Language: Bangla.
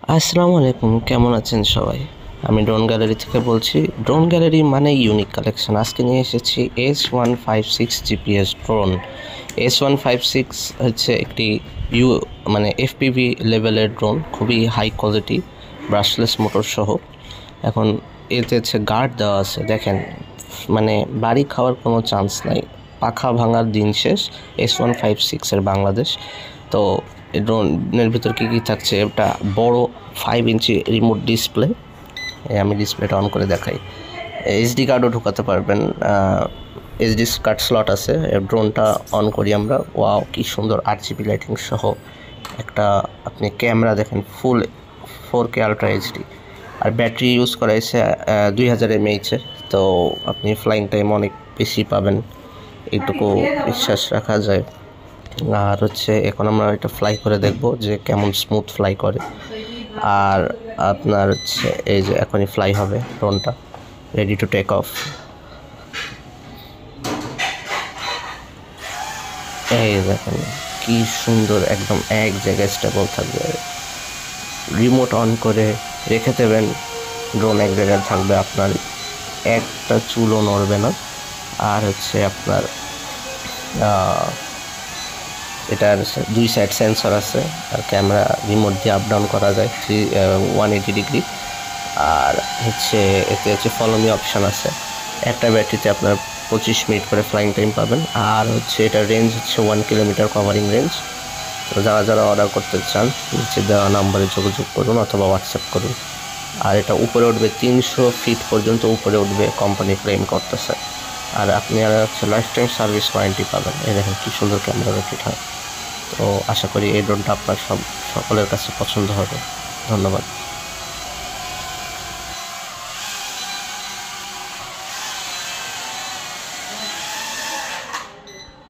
আসসালামু আলাইকুম, কেমন আছেন সবাই? আমি ড্রোন গ্যালারি থেকে বলছি। ড্রোন গ্যালারি মানে ইউনিক কালেকশন। আজকে নিয়ে এসেছি S156 জিপিএস ড্রোন। S156 হচ্ছে একটি ইউ মানে এফপিভি লেভেলের ড্রোন, খুবই হাই কোয়ালিটি, ব্রাশলেস মোটর সহ। এখন এতে হচ্ছে গার্ড দেওয়া আছে, দেখেন, মানে বাড়ি খাওয়ার কোনো চান্স নাই, পাখা ভাঙার দিন শেষ S156-এর বাংলাদেশ। তো এই ড্রোনের ভিতর কী কী থাকছে, এটা বড় 5 ইঞ্চি রিমোট ডিসপ্লে। আমি ডিসপ্লেটা অন করে দেখাই। এইচডি কার্ডও ঢোকাতে পারবেন, এইচডি কার্ড স্লট আছে। ড্রোনটা অন করি আমরা, ওয়াও কি সুন্দর RGB লাইটিং সহ একটা আপনি ক্যামেরা দেখেন, ফুল 4K আলট্রা এইচডি। আর ব্যাটারি ইউজ করা হয়েছে 2000 mAh-এর। তো আপনি ফ্লাইং টাইম অনেক বেশি পাবেন, এইটুকু বিশ্বাস রাখা যায়। আর হচ্ছে এখন আমরা এটা ফ্লাই করে দেখব যে কেমন স্মুথ ফ্লাই করে। আর আপনার হচ্ছে এই যে এখনই ফ্লাই হবে ড্রোনটা, রেডি টু টেক অফ। এই দেখেন কি সুন্দর, একদম এক জায়গায় স্টেবল থাকবে। রিমোট অন করে রেখে দেবেন, ড্রোন এক জায়গায় থাকবে, আপনার একটা চুলও নড়বে না। আর হচ্ছে আপনার এটার 2 সাইড সেন্সর আছে, আর ক্যামেরা রিমোট দিয়ে আপ ডাউন করা যায় 180 ডিগ্রি। আর হচ্ছে এতে হচ্ছে ফলো মি অপশান আছে। একটা ব্যাটারিতে আপনার 25 মিনিট করে ফ্লাইং টাইম পাবেন। আর হচ্ছে এটার রেঞ্জ হচ্ছে 1 কিলোমিটার কভারিং রেঞ্জ। তো যারা যারা অর্ডার করতে চান নিচে দেওয়া নাম্বারে যোগাযোগ করুন অথবা হোয়াটসঅ্যাপ করুন। আর এটা উপরে উঠবে 300 ফিট পর্যন্ত উপরে উঠবে, কোম্পানি ক্লেম করতেছে। আর আপনি আর হচ্ছে লাইফ টাইম সার্ভিস ওয়ারেন্টি পাবেন। এই দেখেন কি সুন্দর ক্যামেরা রোটেট হয়। তো আশা করি এই ড্রোনটা আপনার সকলের কাছে পছন্দ হবে। ধন্যবাদ।